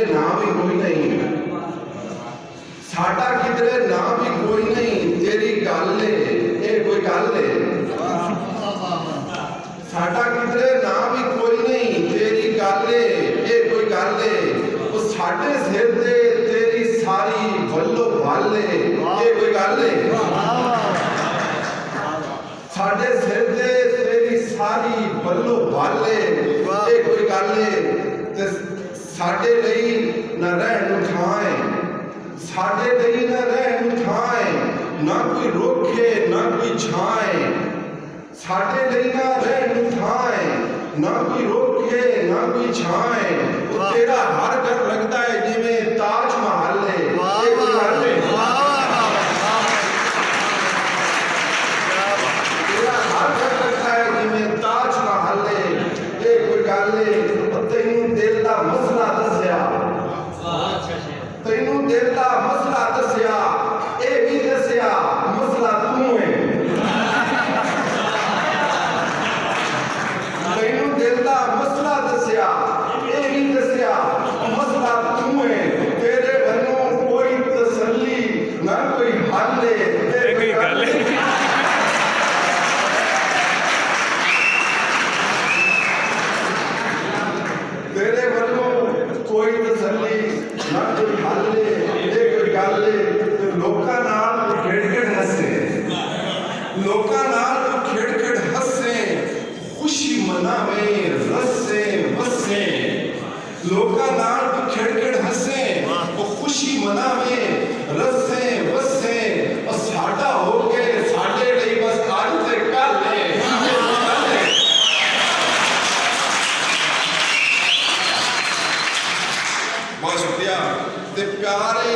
ना भी कोई नहीं, साडा किधरे ना भी कोई नहीं, तेरी गल ए कोई गल है। साडा किधरे ना भी कोई नहीं, तेरी गल ए कोई गल है। वो साडे सिर ते तेरी सारी वल्लो वल ए कोई गल है। साडे सिर ते तेरी सारी वल्लो वल ए कोई गल है। साडे लई न रहन ठाए, साडे लई न रहन ठाए, ना कोई रोके ना कोई छाए। साडे लई न रहन ठाए, ना कोई रोके ना कोई छाए। तेरा हर घर लगता है जिवें ताज महल है। तेरा हर घर लगता है जिवें ताज महल है। ये कोई गल है। तैनू दिल दा मसला दस्या, तैनू दिल दा मसला दस्या, ये भी दस्या मसला तू है। तैनू दिल दा मसला दस्या, ये भी दस्या मसला तू है। तेरे वल्लों कोई तसल्ली ना कोई हल है। कोई गल है। तेरे वल्लों कोई तसल्ली ना कोई हल है। कोई गल है। लोकां नाल खिड़-खिड़ हसे, लोकां नाल खिड़-खिड़ हसे, खुशी मनावे रसे वसे। लोकां नाल खिड़-खिड़ हसे, वो खुशी मनावे रसे वसे। और साडा हो के साडे लई बस आज ते कल है। बहुत शुक्रिया। ते प्यारे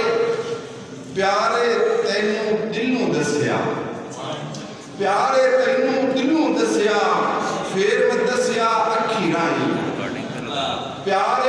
प्यारे तैनू दिलों दस्या, प्यारे तैनू दिलों दस्या, फिर मैं दस्या अखी राही। प्यारे